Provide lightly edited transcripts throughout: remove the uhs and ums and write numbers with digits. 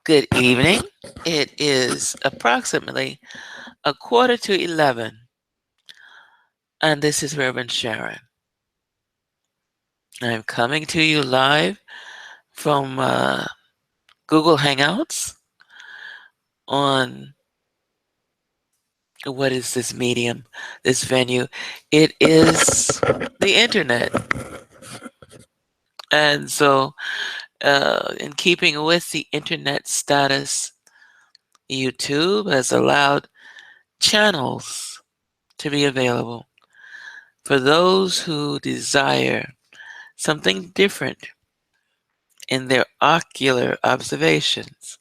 Good evening. It is approximately a quarter to 11, and this is Reverend Sharon. I'm coming to you live from Google Hangouts on what is this medium, this venue? It is the internet. And so, in keeping with the internet status, YouTube has allowed channels to be available for those who desire something different in their ocular observations.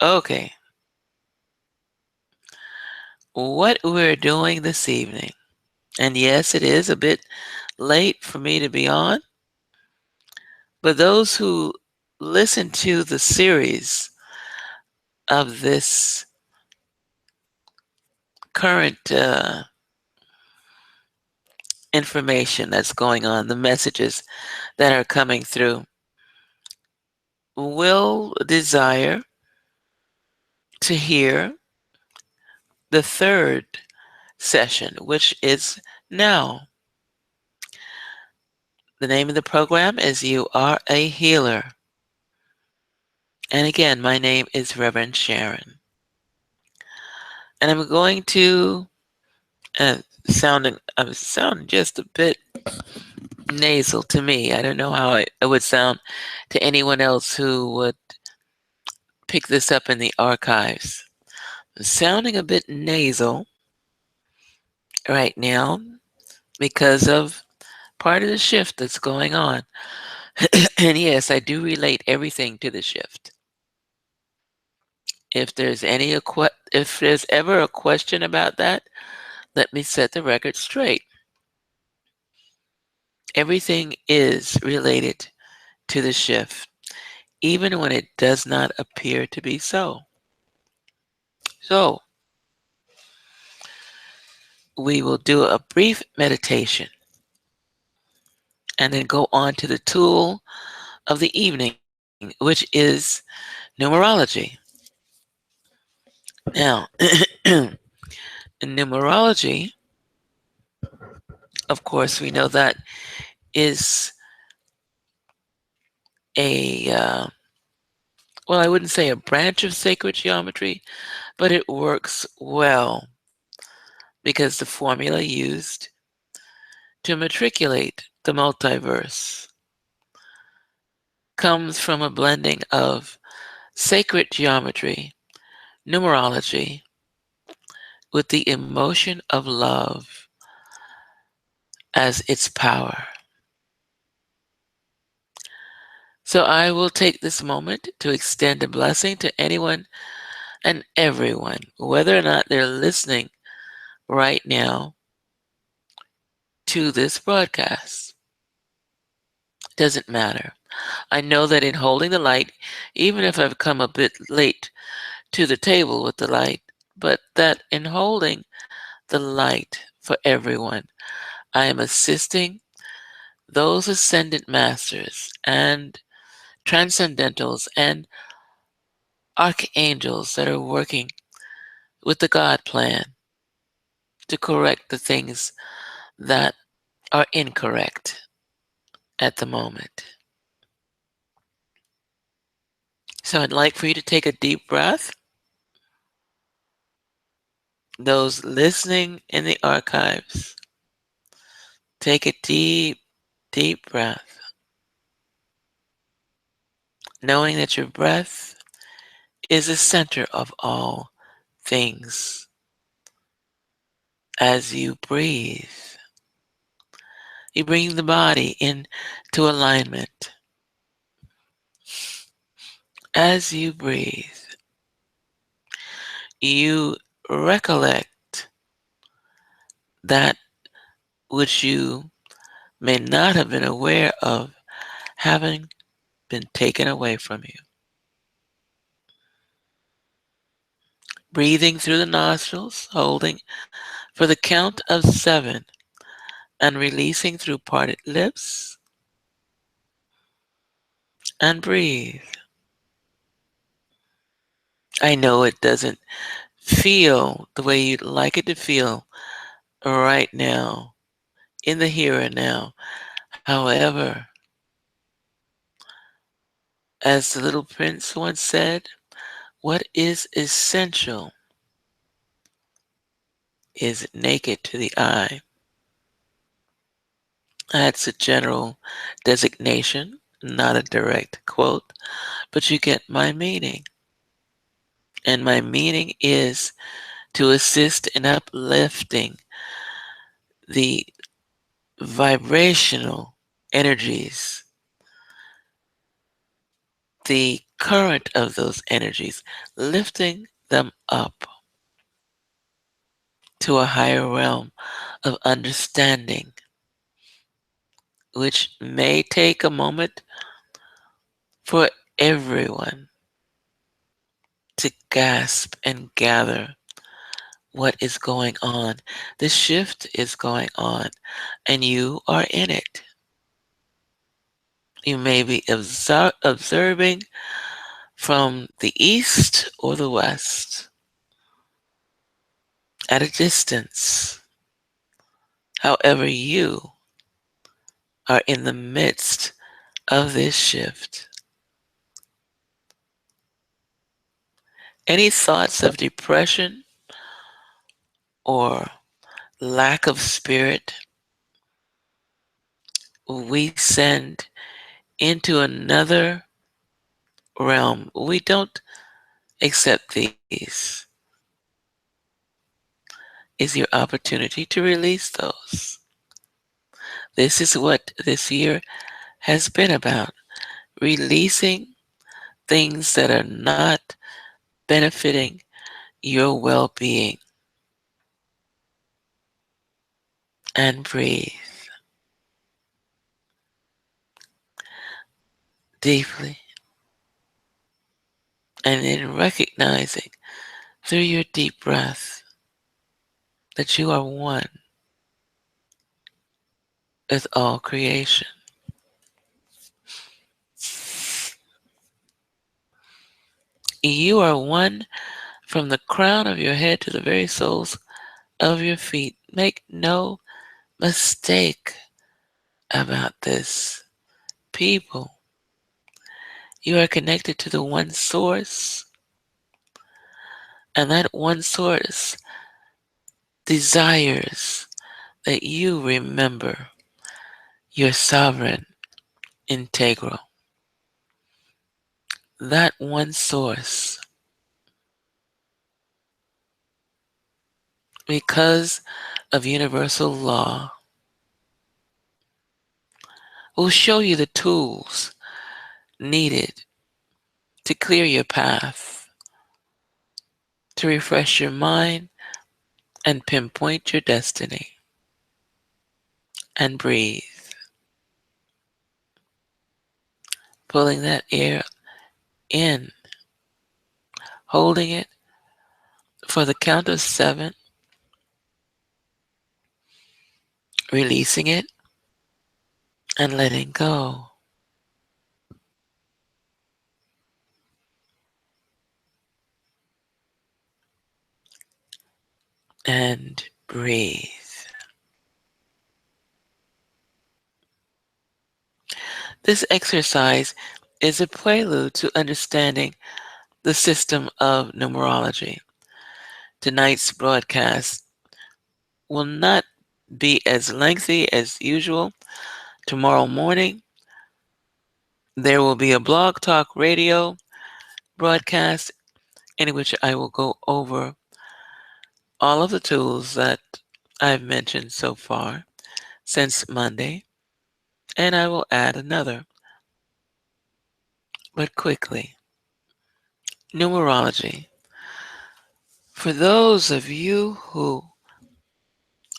Okay, what we're doing this evening, and yes, it is a bit late for me to be on, but those who listen to the series of this current information that's going on, the messages that are coming through, will desire to hear the third session, which is now. The name of the program is You Are a Healer. And again, my name is Reverend Sharon. And I'm going to I'm sounding just a bit nasal to me. I don't know how it would sound to anyone else who would pick this up in the archives. I'm sounding a bit nasal right now because of part of the shift that's going on. And yes, I do relate everything to the shift. If there's ever a question about that, let me set the record straight. Everything is related to the shift, even when it does not appear to be so. So, we will do a brief meditation and then go on to the tool of the evening, which is numerology. Now, in numerology, of course, we know that is a, well, I wouldn't say a branch of sacred geometry, but it works well because the formula used to matriculate the multiverse comes from a blending of sacred geometry, numerology, with the emotion of love as its power. So I will take this moment to extend a blessing to anyone and everyone, whether or not they're listening right now to this broadcast. Doesn't matter. I know that in holding the light, even if I've come a bit late to the table with the light, but that in holding the light for everyone, I am assisting those ascendant masters and transcendentals and archangels that are working with the God plan to correct the things that are incorrect at the moment. So I'd like for you to take a deep breath. Those listening in the archives, take a deep, deep breath, knowing that your breath is the center of all things. As you breathe, you bring the body into alignment. As you breathe, you recollect that which you may not have been aware of having been taken away from you. Breathing through the nostrils, holding for the count of 7, and releasing through parted lips, and breathe. I know it doesn't feel the way you'd like it to feel right now, in the here and now. However, as the little prince once said, what is essential is naked to the eye. That's a general designation, not a direct quote, but you get my meaning. And my meaning is to assist in uplifting the vibrational energies, the current of those energies, lifting them up to a higher realm of understanding, which may take a moment for everyone to gasp and gather what is going on. The shift is going on, and you are in it. You may be observing from the east or the west at a distance. However, you are in the midst of this shift. Any thoughts of depression or lack of spirit, we send into another realm. We don't accept these. Is your opportunity to release those. This is what this year has been about, releasing things that are not benefiting your well being. And breathe deeply. And in recognizing through your deep breath that you are one with all creation. You are one from the crown of your head to the very soles of your feet. Make no mistake about this, people. You are connected to the one source, and that one source desires that you remember your sovereign, integral. That one source, because of universal law, will show you the tools needed to clear your path, to refresh your mind, and pinpoint your destiny. And breathe, pulling that air in, holding it for the count of 7, releasing it, and letting go. And breathe. This exercise is a prelude to understanding the system of numerology. Tonight's broadcast will not be as lengthy as usual. Tomorrow morning, there will be a Blog Talk Radio broadcast in which I will go over all of the tools that I've mentioned so far since Monday, and I will add another. But quickly, numerology. For those of you who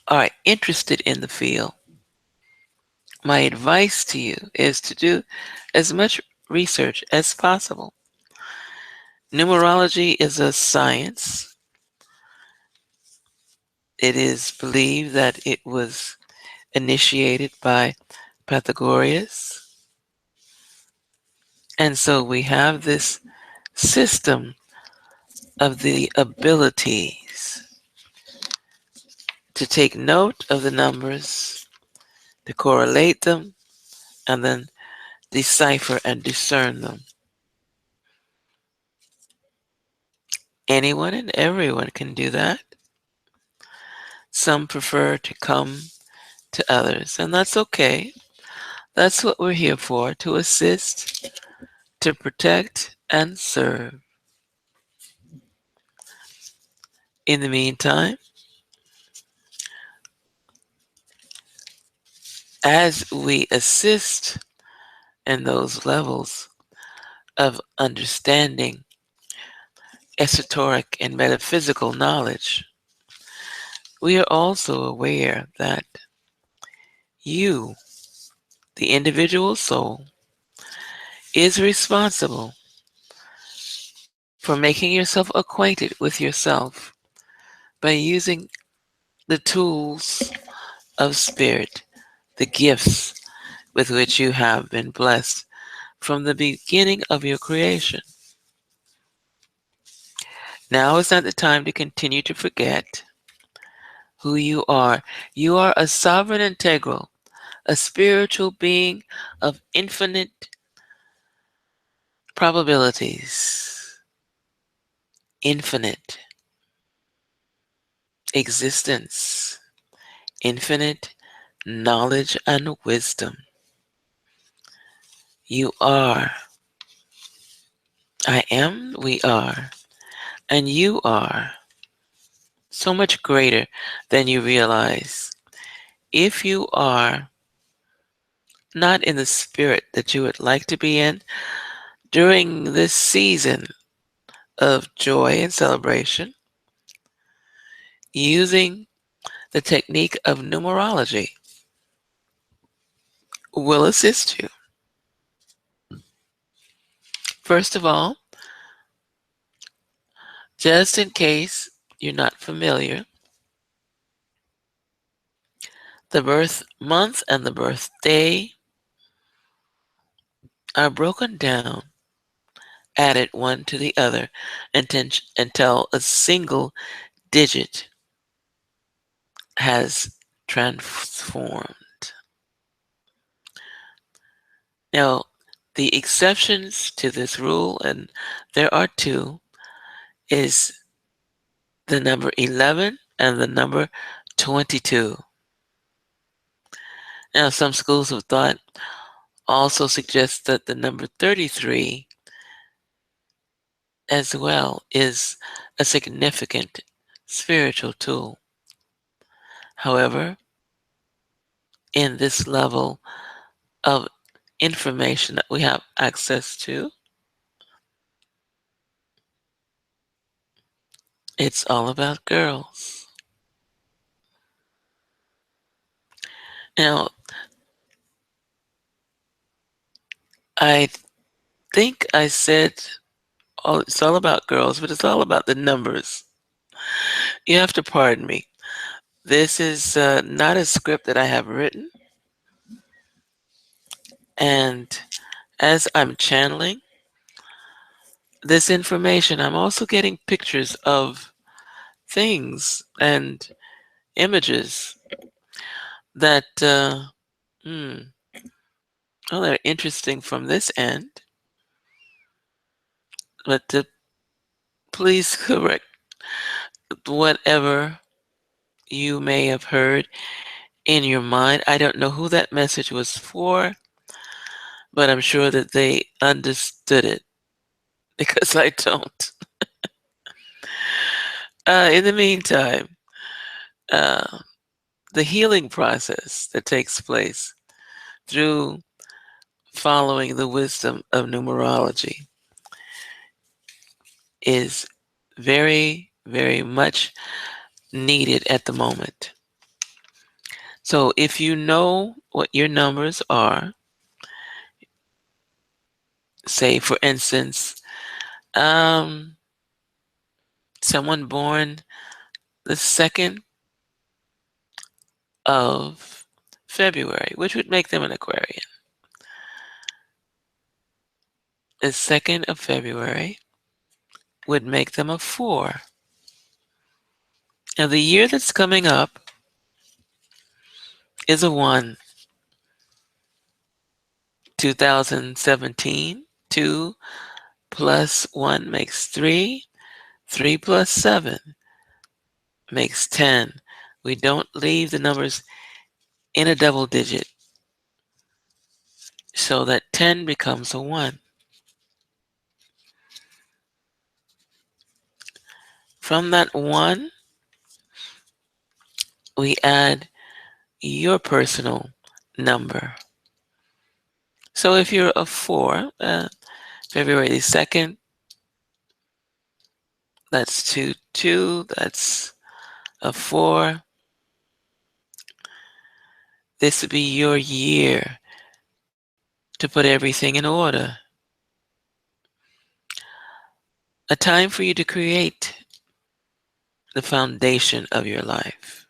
are interested in the field, my advice to you is to do as much research as possible. Numerology is a science. It is believed that it was initiated by Pythagoras. And so we have this system of the abilities to take note of the numbers, to correlate them, and then decipher and discern them. Anyone and everyone can do that. Some prefer to come to others, and that's okay. That's what we're here for, to assist, to protect, and serve. In the meantime, as we assist in those levels of understanding esoteric and metaphysical knowledge, we are also aware that you, the individual soul, is responsible for making yourself acquainted with yourself by using the tools of spirit, the gifts with which you have been blessed from the beginning of your creation. Now is not the time to continue to forget who you are. You are a sovereign integral, a spiritual being of infinite probabilities, infinite existence, infinite knowledge and wisdom. You are, I am, we are, and you are so much greater than you realize. If you are not in the spirit that you would like to be in during this season of joy and celebration, using the technique of numerology will assist you. First of all, just in case you're not familiar, the birth month and the birthday are broken down, added one to the other until a single digit has transformed. Now, the exceptions to this rule, and there are two, is the number 11 and the number 22. Now, some schools of thought also suggest that the number 33 as well is a significant spiritual tool. However, in this level of information that we have access to, it's all about girls. Now, I think I said it's all about girls, but it's all about the numbers. You have to pardon me. This is not a script that I have written. And as I'm channeling this information, I'm also getting pictures of things and images that, hmm, well, they're interesting from this end. But please correct whatever you may have heard in your mind. I don't know who that message was for, but I'm sure that they understood it because I don't. In the meantime, uh, the healing process that takes place through following the wisdom of numerology is very, very much needed at the moment. So if you know what your numbers are, say for instance, um, someone born the 2nd of February, which would make them an Aquarian. The 2nd of February would make them a 4. Now, the year that's coming up is a 1. 2017, 2 plus 1 makes 3. 3 plus 7 makes 10. We don't leave the numbers in a double digit, so that 10 becomes a 1. From that 1, we add your personal number. So if you're a 4, February the 2nd, that's 2, 2, that's a 4. This would be your year to put everything in order. A time for you to create the foundation of your life,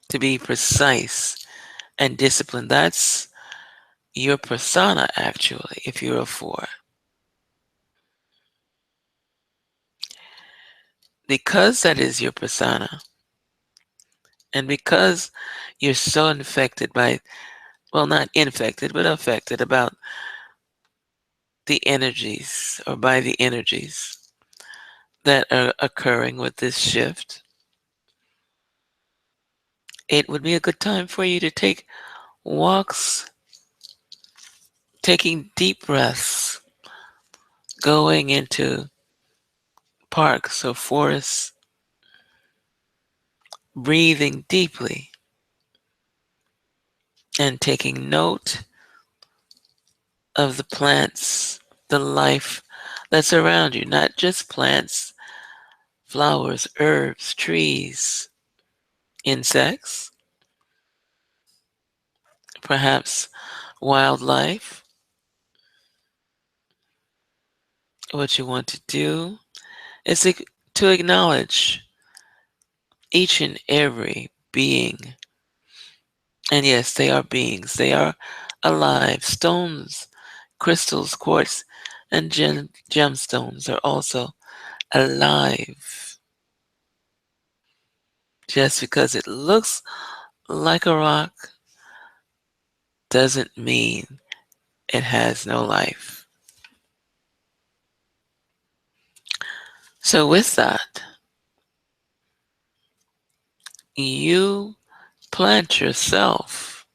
to be precise and disciplined. That's your persona, actually, if you're a 4. Because that is your persona, and because you're so infected by, well, not infected, but affected about the energies or by the energies that are occurring with this shift, it would be a good time for you to take walks, taking deep breaths, going into parks or forests, breathing deeply, and taking note of the plants, the life that's around you, not just plants, flowers, herbs, trees, insects, perhaps wildlife. What you want to do is to acknowledge each and every being. And yes, they are beings. They are alive. Stones, crystals, quartz, and gemstones are also alive. Just because it looks like a rock doesn't mean it has no life. So, with that, you plant yourself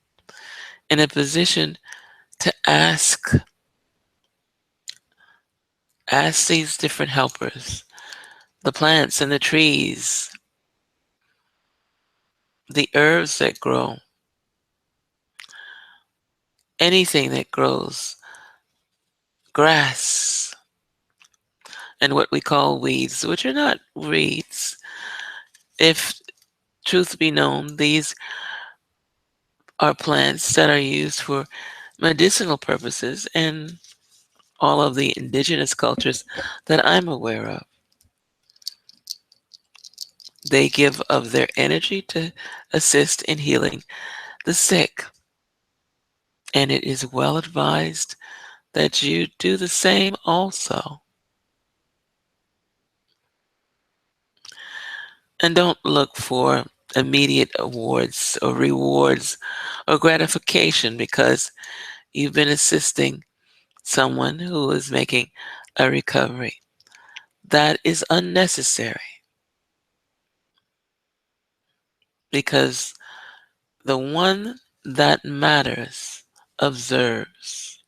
in a position to ask these different helpers, the plants and the trees, the herbs that grow, anything that grows, grass, and what we call weeds, which are not weeds. If truth be known, these are plants that are used for medicinal purposes in all of the indigenous cultures that I'm aware of. They give of their energy to assist in healing the sick. And it is well advised that you do the same also. And don't look for immediate awards or rewards or gratification because you've been assisting someone who is making a recovery. That is unnecessary because the one that matters observes.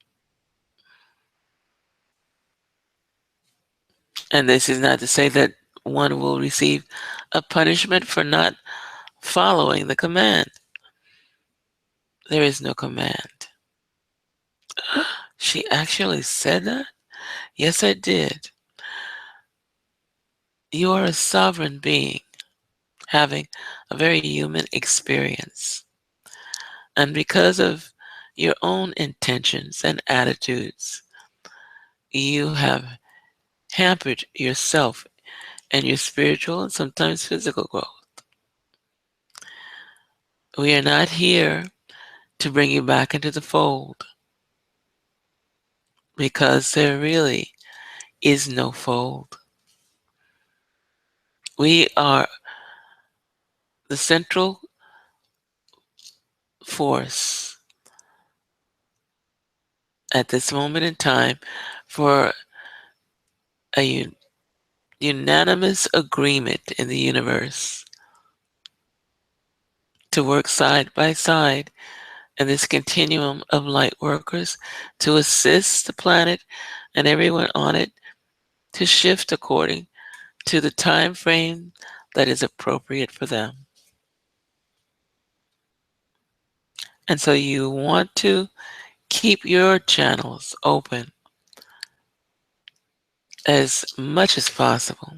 And this is not to say that one will receive a punishment for not following the command. There is no command. She actually said that? Yes, I did. You are a sovereign being. having a very human experience. And because of your own intentions and attitudes, you have hampered yourself and your spiritual and sometimes physical growth. We are not here to bring you back into the fold because there really is no fold. We are the central force at this moment in time for a unanimous agreement in the universe to work side by side in this continuum of light workers to assist the planet and everyone on it to shift according to the time frame that is appropriate for them. And so you want to keep your channels open as much as possible,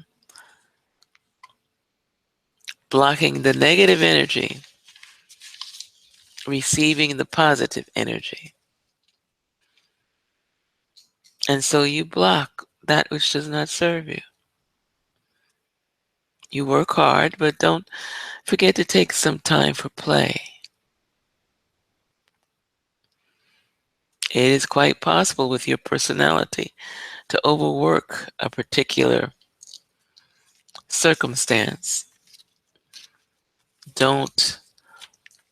blocking the negative energy, receiving the positive energy. And so you block that which does not serve you. You work hard, but don't forget to take some time for play. It is quite possible with your personality to overwork a particular circumstance. Don't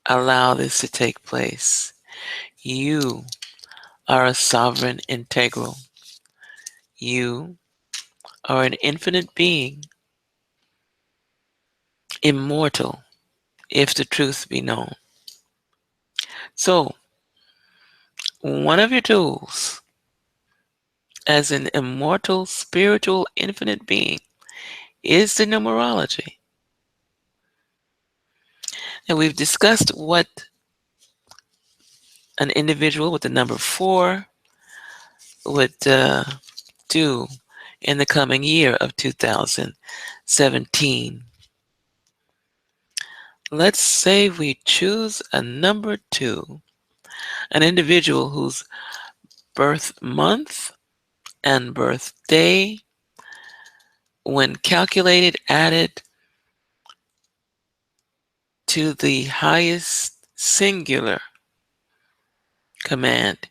allow this to take place. You are a sovereign integral. You are an infinite being, immortal, if the truth be known. So, one of your tools as an immortal, spiritual, infinite being is the numerology. And we've discussed what an individual with the number 4 would do in the coming year of 2017. Let's say we choose a number 2, an individual whose birth month and birthday, when calculated, added to the highest singular command,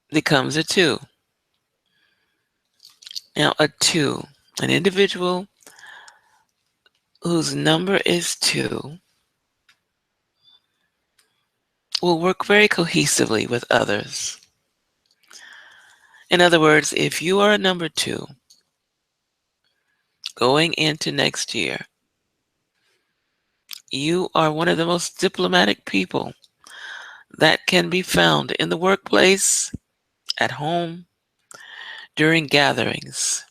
becomes a 2. Now, a 2, an individual whose number is 2, will work very cohesively with others. In other words, if you are a number 2 going into next year, you are one of the most diplomatic people that can be found in the workplace, at home, during gatherings.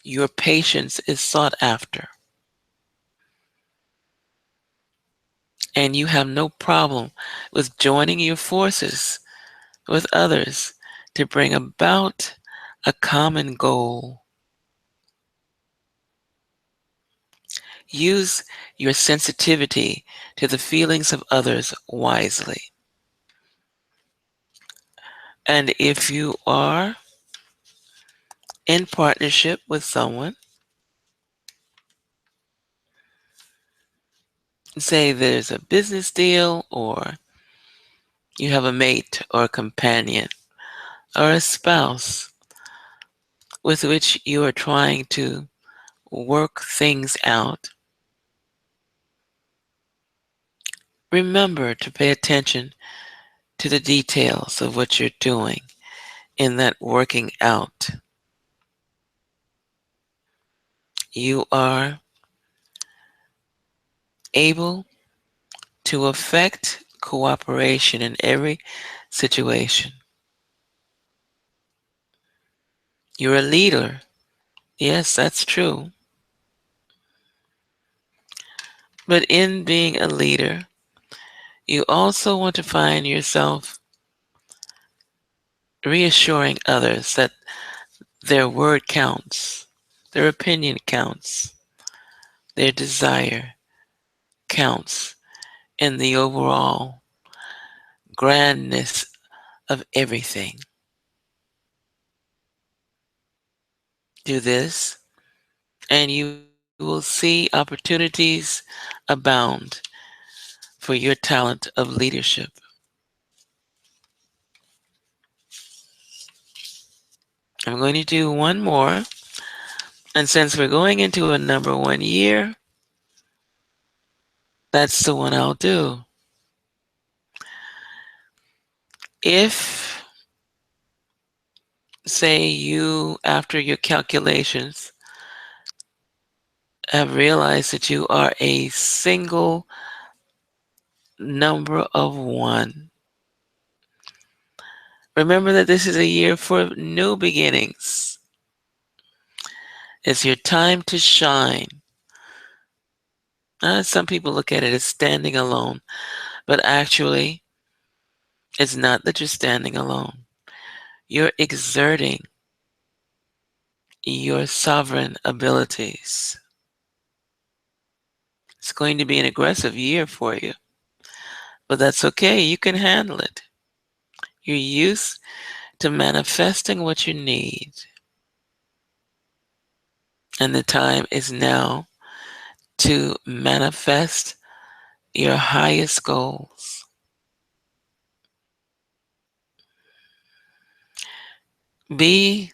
Your patience is sought after, and you have no problem with joining your forces with others to bring about a common goal. Use your sensitivity to the feelings of others wisely. And if you are in partnership with someone, say there's a business deal, or you have a mate or a companion or a spouse with which you are trying to work things out, remember to pay attention to the details of what you're doing in that working out. You are able to affect cooperation in every situation. You're a leader. Yes, that's true. But in being a leader, you also want to find yourself reassuring others that their word counts, their opinion counts. Their desire counts in the overall grandness of everything. Do this, and you will see opportunities abound for your talent of leadership. I'm going to do one more, and since we're going into a number 1 year, that's the one I'll do. If, say, you, after your calculations, have realized that you are a single number of one, remember that this is a year for new beginnings. It's your time to shine. Some people look at it as standing alone, but actually, it's not that you're standing alone. You're exerting your sovereign abilities. It's going to be an aggressive year for you, but that's okay. You can handle it. You're used to manifesting what you need, and the time is now to manifest your highest goals. Be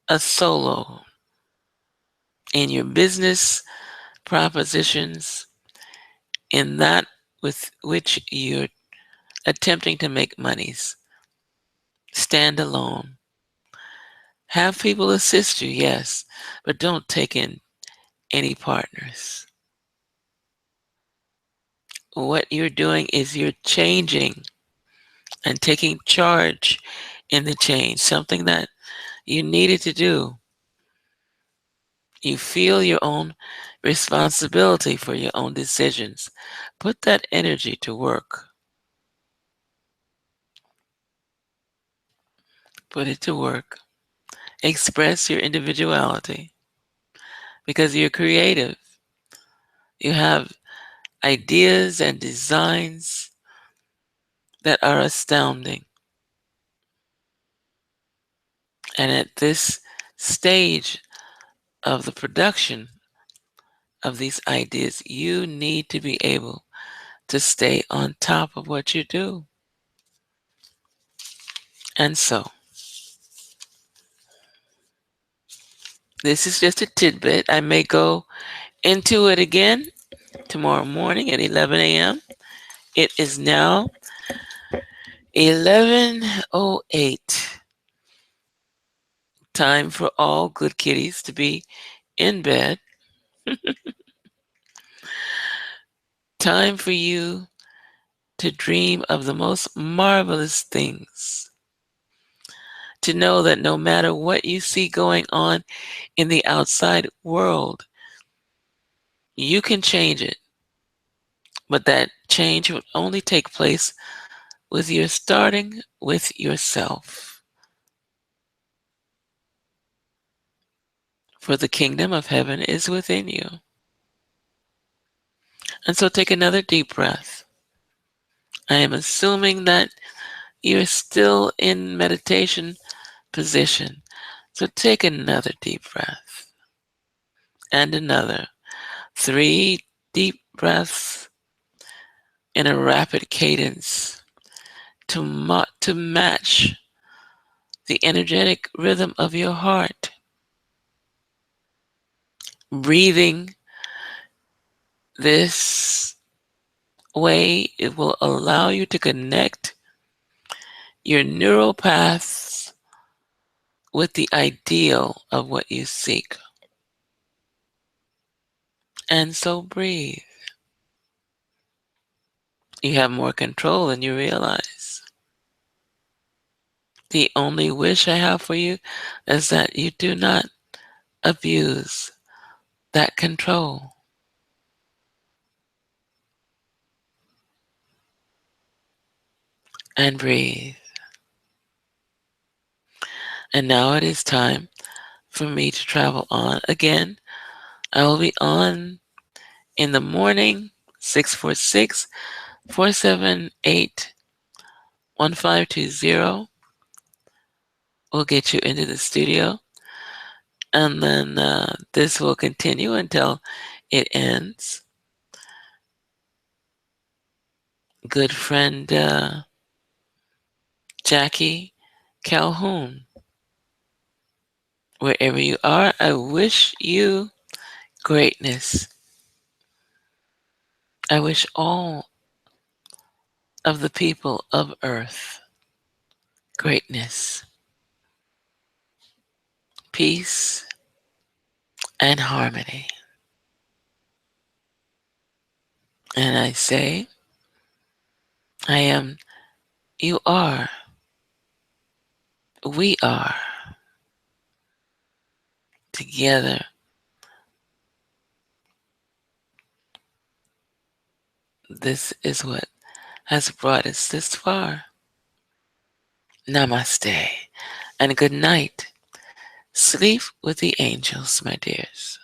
a solo in your business propositions, in that with which you're attempting to make monies. Stand alone. Have people assist you, yes, but don't take in any partners. What you're doing is you're changing and taking charge in the change, something that you needed to do. You feel your own responsibility for your own decisions. Put that energy to work. Put it to work. Express your individuality because you're creative. You have ideas and designs that are astounding. And at this stage of the production of these ideas, you need to be able to stay on top of what you do. And so, this is just a tidbit. I may go into it again tomorrow morning at 11 a.m. It is now 11:08. Time for all good kitties to be in bed. Time for you to dream of the most marvelous things. To know that no matter what you see going on in the outside world, you can change it. But that change will only take place with your starting with yourself. For the kingdom of heaven is within you. And so take another deep breath. I am assuming that you're still in meditation position. So take another deep breath and another. 3 deep breaths in a rapid cadence to match the energetic rhythm of your heart. Breathing this way, it will allow you to connect your neural paths with the ideal of what you seek. And so breathe. You have more control than you realize. The only wish I have for you is that you do not abuse that control. And breathe. And now it is time for me to travel on again I will be on in the morning, 646-478-1520. We'll get you into the studio, and then this will continue until it ends. Good friend Jackie Calhoun, wherever you are, I wish you greatness. I wish all of the people of Earth greatness, peace, and harmony. And I say, I am, you are, we are together. This is what has brought us this far. Namaste and good night. Sleep with the angels, my dears.